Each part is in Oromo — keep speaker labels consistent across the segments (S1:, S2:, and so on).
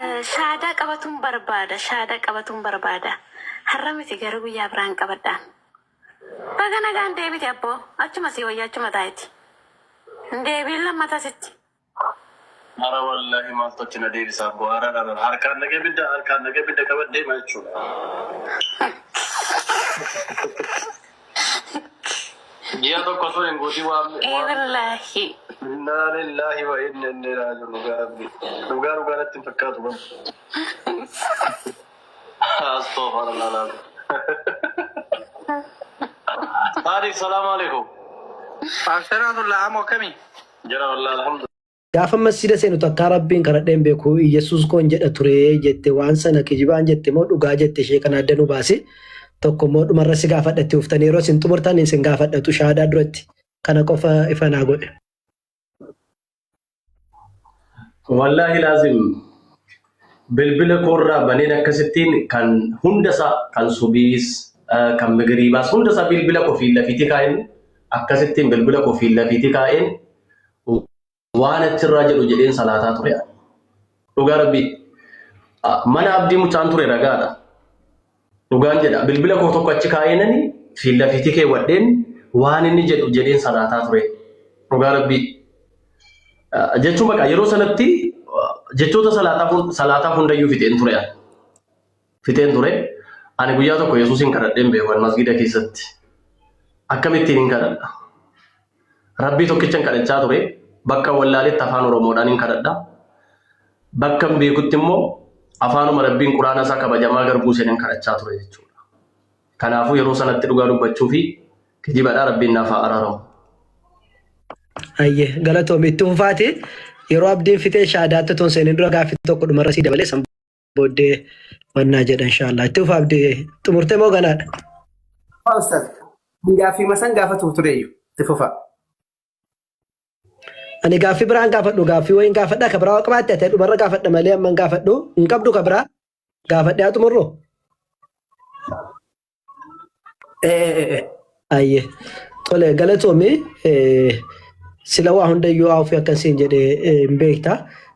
S1: Shaadaa qabatuun barbaada. Har'a miti garuu guyyaa biraan qabadhaan. Baga nagaan deebite abboo. Achuma si wayyaa achuma taa'eeti. Deebiin lammata sitti.
S2: Mara wallahi maaltu na deebisa abboo. Harkaan nagee bidda qabadhee ma jechuudha. Ji'a tokko osoo hin guutiin waan.
S1: Wallahi.
S2: Inna lillahi wa inna ilaihi raaji'uun. Dhugaa natti hin fakkaatu bara. Astaghfirullah. Taariq salaamu alaikum.
S3: Asalaamullah amo kami.
S2: Jara wallahi alhamdulillah.
S4: Gaafa masjida seenu takka rabbiin kadhadheen beeku Yesuus koon jedha ture jette waan sana kijibaan jette moo dhugaa jette ishee kana adda nu baase tokko moo dhumarra si gaafadhatte uftanii yeroo isin xumurtan isin gaafadhatu shaadaa duratti kana qofa ifa naa godhe.
S2: Wallahi lazim bilbila korraa baneen akkasittiin kan hundasaa kan subiis kan magriibaas hundasaa bilbila kofiin lafiitii kaa'een akkasittiin bilbila kofiin lafiitii kaa'een waan achirraa jedhu jedheen salaataa ture. Dhugaa rabbi mana abdii mucaan ture ragaadha. Dhugaan jedha bilbila koo tokko achi kaa'eenani fiin lafiitii keewwadheen waan inni jedhu jedheen salaataa ture. Dhugaa rabbi jechuun maqaa yeroo sanatti jechoota salaataa hundayyuu fiteen ture. Ani guyyaa tokko Yesuusin kadhadheen beekan masgida keessatti. Akkamittiin hin kadhadha. Rabbii tokkichan kadhachaa ture. Bakka wallaaletti afaan Oromoodhaan hin kadhadha. Bakka beekutti immoo afaanuma Rabbiin Quraana isaa kabajamaa garbuu seenan kadhachaa ture jechuudha. Kanaafuu yeroo sanatti dhugaa dubbachuu fi kijibadhaa Rabbiin naaf araaramu.
S4: Ayye galatoom itti fufaati yeroo abdiin fitee shaadaatti toon seenin dura gaaffii tokko dhumarra sii dabalee san booddee wannaa jedha inshallah. Itti fufa abdii xumurtee moo ganaadha?
S3: Ustaz, gaaffii masan gaafatu tureeyyu itti fufa.
S4: Ani gaaffii biraan gaafadhu gaaffii wayin gaafadha ka biraa qabaatte ta'e dhumarra gaafadha malee amman gaafadhu hin qabdu ka biraa gaafadhe haa xumurru. Ayye tole galatoomi sila waa hundayyuu haafuu akkasiin jedhee hin beekta.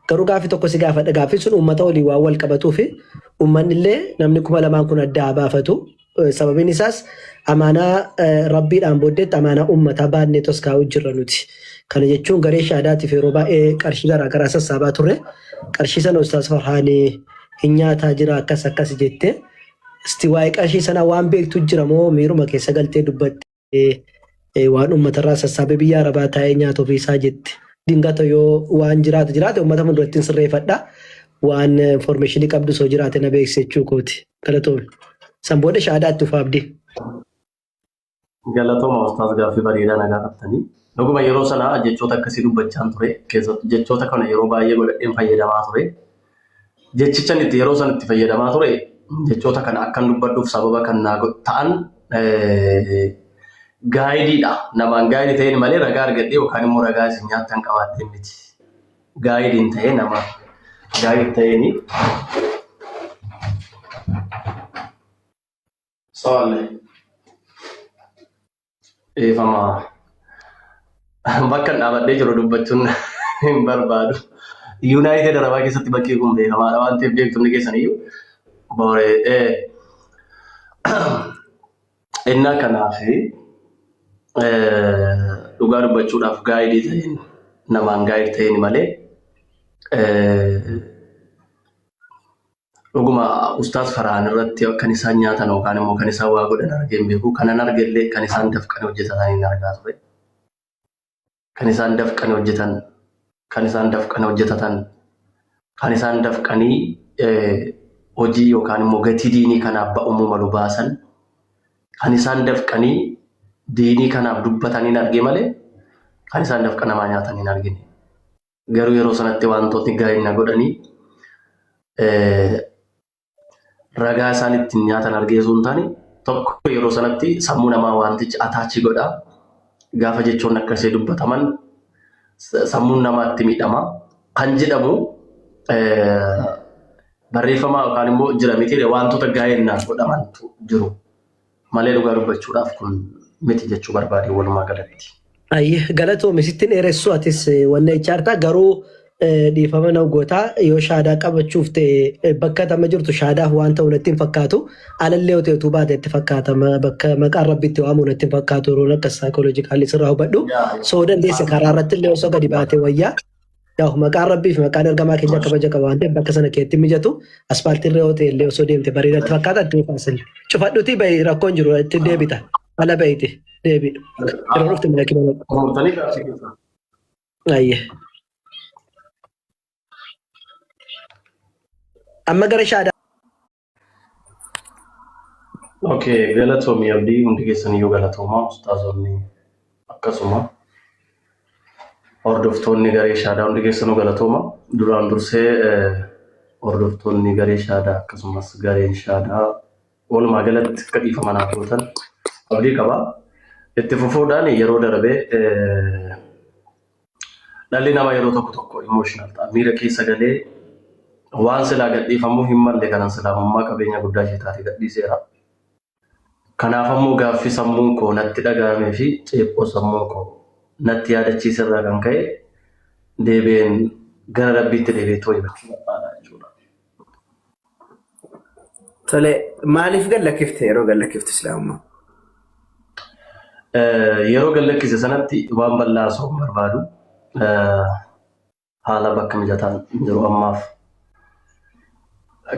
S4: Garuu gaaffii tokko si gaafadha gaaffii sun uummata walii waan wal qabatuu fi uummanni illee namni 2000 kun adda baafatu. Sababiin isaas amaanaa rabbiidhaan booddeetti amaanaa uummataa baannee toskaa'uu jirra nuti. Kana jechuun garee shaadaatiif yeroo baay'ee qarshii garaagaraa sassaabaa turre qarshii sana Ustaaz Farhaanii hin nyaataa jira akkas jette. Isti waa'ee qarshii sana waan beektu jira moo miiruma keessa galtee dubbatte waan uummatarraa sassaabee biyya arabaa taa'ee nyaata ofiisaa jette. Dingata yoo waan jiraate uummata fuulduratti hin sirreeffadha. Waan informationii qabdu soo jiraate na beeksisuu kooti. Galatoome. San booda shaadaatti ufa abdii.
S2: Galatooma Ustaaz gaaffii bareedaa na gaafattanii. Dhuguma yeroo sana jechoota akkasii dubbachaan ture. Keessattuu jechoota kana yeroo baay'ee godhadheen fayyadamaa ture. Jechichan itti yeroo sana itti fayyadamaa ture jechoota kana akkan dubbadhuuf sababa kan naa ta'an gaayidiidha. Namaan gaayidii ta'een malee ragaa argadhee yookaan immoo ragaa isin nyaattan qabaatteen miti. Gaayidiin ta'ee nama gaayidii ta'eeni. Soalnya fama bakka dhaabadhee jiru dubbachuun hin barbaadu. United Arabaa keessatti bakkee kun beekamaadha waan ta'eef beektumni keessaniyyuu booree innaa kanaaf dhugaa dubbachuudhaaf gaayidii ta'een namaan gaayidii ta'een malee dhuguma Ustaaz Farhaan irratti kan isaan nyaatan yookaan immoo kan isaan waa godhan argeen beeku. Kanan argellee kan isaan dafqanii hojjetan hin argaa ture. Kan isaan dafqanii hojjetan, kan isaan dafqanii hojii yookaan immoo gatii diinii kanaaf ba'umuu malu baasan, kan isaan dafqanii diinii kanaaf dubbatan hin arge malee kan isaan dafqa namaa nyaatan hin argine. Garuu yeroo sanatti wantootni gaa'ina godhanii ragaa isaan ittiin nyaatan argeessu hin taane tokko yeroo sanatti sammuu namaa wantichi ataachii godha. Gaafa jechoon akkasii dubbataman sammuun namaatti miidhama. Kan jedhamu barreeffama yookaan immoo jira miti wantoota gaa'inaan godhamantu jiru. Malee dhugaa dubbachuudhaaf kun miti jechuu barbaade walumaa galatti.
S4: Ayye galatoomi sittiin dheeressuu atis wanna ichaartaa garuu dhiifama na gootaa yoo shaadaa qabachuuf ta'e bakka tama jirtu shaadaa waan ta'u natti hin fakkaatu alallee hoteetu baate itti fakkaata bakka maqaan rabbitti waamu natti hin fakkaatu yeroo akka saayikooloojikaalii sirraa hubadhu soo dandeesse karaa irratti illee osoo gadi baate wayyaa yaa maqaan rabbii fi maqaan ergamaa keenya kabaja qaba waan ta'eef bakka sana keetti mijatu aspaaltii irra hootee illee osoo deemte bareeda itti fakkaata itti faasil cufadhuti bayi rakkoon jiru itti deebita ala bayiti deebi yeroo dhufte mana kibaba ayye amma gara shaadaa
S2: Okay, galatoomii abdii hundi keessaniyyuu galatoomaa ustaazonni akkasuma hordoftoonni garee shaadaa hundi keessanuu galatooma. Duraan dursee hordoftoonni garee shaadaa akkasumas gareen shaadaa walumaa galatti akka dhiifaman haa gootan abdii qaba. Itti fufuudhaan yeroo darbee dhalli namaa yeroo tokko tokko emotional ta'a. Miira keessa galee waan silaa gadhiifamuu hin malle kanan silaamummaa qabeenya guddaa ishee taate gadhiiseera. Kanaaf ammoo gaaffii sammuun koo natti dhaga'amee fi ceephoo sammuun koo natti yaadachiise irraa kan ka'e deebi'een gara rabbiitti deebi'ee too'ee bakkee barbaada jechuudha.
S3: Tole maaliif gallakkifte yeroo gallakkifte islaamummaa?
S2: Yeroo gallakkise sanatti waan bal'aa osoo hin barbaadu haala bakka mijataan jiru ammaaf.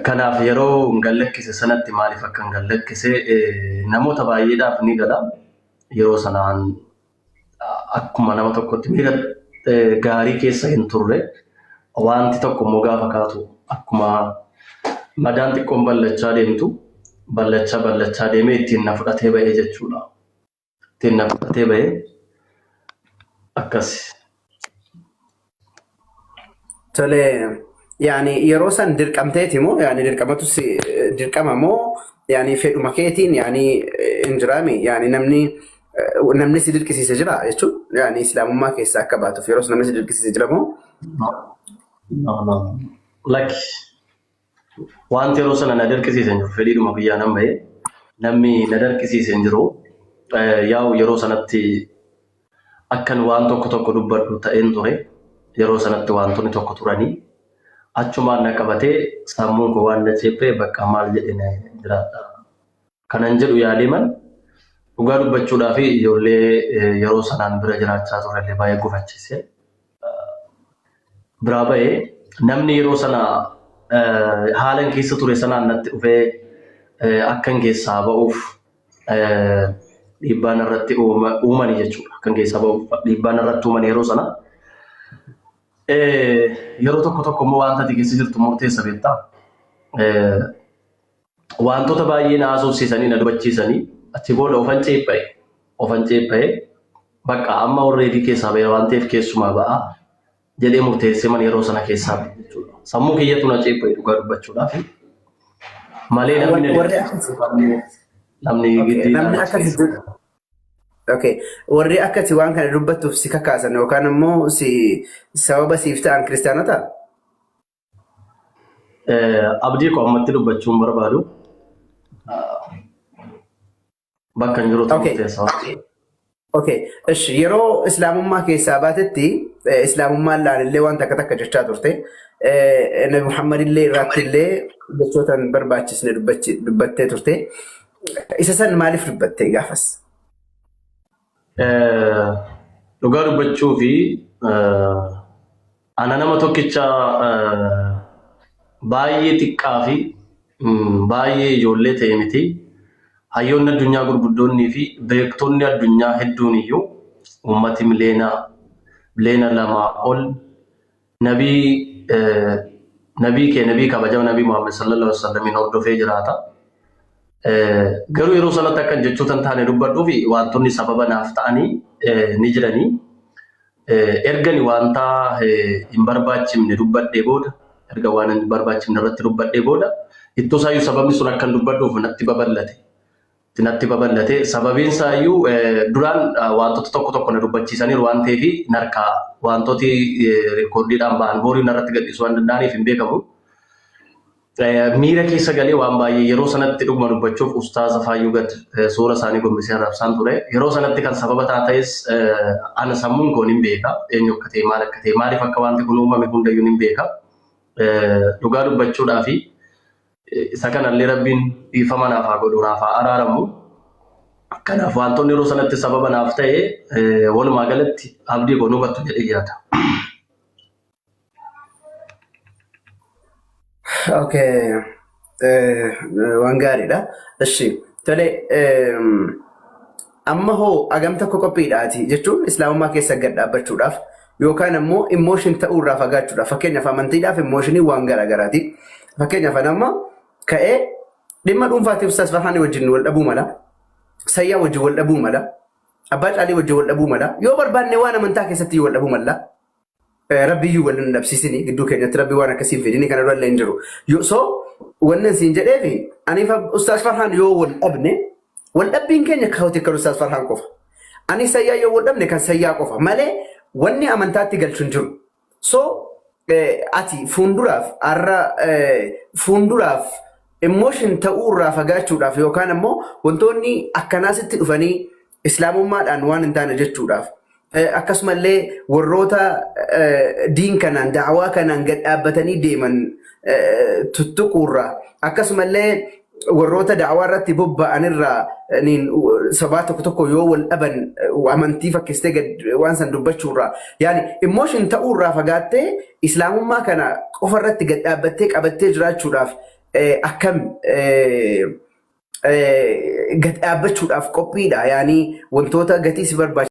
S2: Kanaaf yeroo gallakkise sanatti maaliif akka gallakkise namoota baay'eedhaaf ni gala. Yeroo sanaan akkuma nama tokkotti miira gaarii keessa hin turre wanti tokko immoo gaafa kaatu akkuma madaan xiqqoon ballachaa deemtu ballachaa deemee ittiin na fudhatee ba'ee jechuudha. Ittiin na fudhatee ba'ee akkasi.
S3: Tole yani yeroo san dirqamteeti moo yani dirqamatus dirqama moo yani fedhuma keetiin yani injiraami yani namni si dirqisiise jira jechuun yani islaamummaa keessaa akka baatuuf yeroo namni si dirqisiise jira moo?
S2: No. Like wanti yeroo sana na dirqisiise hin jiru fedhiidhuma guyyaa nan ba'e namni na dirqisiise hin jiru yaa'u yeroo sanatti akkan waan tokko dubbadhu ta'een ture yeroo sanatti wantoonni tokko turanii achumaan na qabatee sammuun koo waan na ceephee bakka maal jedhee jiraadha. Kanan jedhu yaaliman dhugaa dubbachuudhaa fi ijoollee yeroo sanaan bira jiraachaa turellee baay'ee gufachiise. Biraa ba'ee namni yeroo sana haalan keessa ture sanaan natti dhufee akkan keessaa ba'uuf dhiibbaan irratti uumani jechuudha. Akkan keessaa ba'uuf dhiibbaan irratti uumani yeroo sana. Yeroo tokko immoo wanta ati keessa jirtu murteessa beektaa. Wantoota baay'ee na haasofsiisanii na dubachiisanii achi booda ofan ceepha'e bakka amma already keessaa ba'e waan ta'eef keessumaa ba'a jedhee murteessee man yeroo sana keessaa ba'e jechuudha. Sammuu kiyyatu na ceepha'e dhugaa dubbachuudhaaf malee namni giddii
S3: Okay, warri akkati waan kana dubbattuuf si kakaasan yookaan immoo sababa siif ta'an kiristaanota?
S2: Abdii koo ammatti dubbachuun barbaadu bakka hin jirutti murteessaa.
S3: Okay, yeroo islaamummaa keessaa baatetti islaamummaan laalillee waan takka jechaa turte Nabi Muhammad illee irratti illee jechootaan barbaachisne dubbattee turte. Isa san maaliif dubbatte gaafas?
S2: Dhugaa dubbachuu fi ana nama tokkicha baay'ee xiqqaa fi baay'ee ijoollee ta'e miti. Hayyoonni addunyaa gurguddoonnii fi beektonni addunyaa hedduun iyyuu uummati miliyoona lamaa ol nabii kabajamaa nabii Muhammad sallallahu alaihi wasallam hordofee jiraata. Garuu yeroo sanatti akkan jechuutan taane dubbadhuu fi wantoonni sababa naaf ta'anii ni jiranii. Ergani wanta hin barbaachifne dubbadhee booda erga waan hin barbaachifne irratti dubbadhee booda ittoo isaayyuu sababni sun akkan dubbadhuuf natti babal'ate. Sababiin isaayyuu duraan wantoota tokko na dubbachiisaniiru waan ta'eef narkaa wantooti reekoordiidhaan ba'an booriin irratti gadhiisuu waan danda'aniif hin beekamu. miira keessa galee waan baay'ee yeroo sanatti dhuguma dubbachuuf ustaaza Faayyuu Gad suura isaanii gombisee raabsaan ture. Yeroo sanatti kan sababa taates ana sammuun koon hin beeka. Eenyu akka ta'e maal akka ta'e maaliif akka wanti kun uumame hundayyuu hin beeka. Dhugaa dubbachuudhaa fi isa kanallee rabbiin dhiifama naaf haa godhu naaf haa araaramu. Kanaaf wantoonni yeroo sanatti sababa naaf ta'e walumaa galatti abdii koo nubattu jedhee yaada.
S3: Okay, waan gaariidha. Eshi, tole amma hoo agam tokko qophiidhaati jechuun islaamummaa keessa gad dhaabbachuudhaaf yookaan ammoo emotion ta'uurraa fagaachuudhaaf fakkeenyaaf amantiidhaaf emotionii waan garaagaraati. Fakkeenyaaf amma ka'ee dhimma dhuunfaatiif Ustaaz Farhaanii wajjin wal dhabuu mala, Sayyaa wajjin wal dhabuu mala, Abbaa Caalii wajjin wal dhabuu mala, yoo barbaanne waan amantaa keessatti wal dhabuu mala. Rabbiyyuu wal dhabsiisanii gidduu keenyatti rabbi waan akkasiin fedhini kana dura hin jiru. So wannan siin jedheefi aniif Ustaaz Farhaan yoo wal dhabne wal dhabbiin keenya kaawwate kan Ustaaz Farhaan qofa. Ani Sayyaa yoo wal dhabne kan Sayyaa qofa malee wanni amantaatti galchu hin jiru. So ati fuunduraaf emotion ta'uurraa fagaachuudhaaf yookaan ammoo wantoonni akkanaasitti dhufanii islaamummaadhaan waan hin taane jechuudhaaf. Akkasumallee warroota diin kanaan da'awaa kanaan gad dhaabbatanii deeman tuttuquurraa akkasumallee warroota da'awaa irratti bobba'anirraa sabaa tokko tokko yoo wal dhaban amantii fakkistee waan san dubbachuurraa yaani emotion ta'uurraa fagaattee islaamummaa kana qofa irratti gad dhaabbattee qabattee jiraachuudhaaf akkam gad dhaabbachuudhaaf qophiidha yaani wantoota gatii si barbaachisu.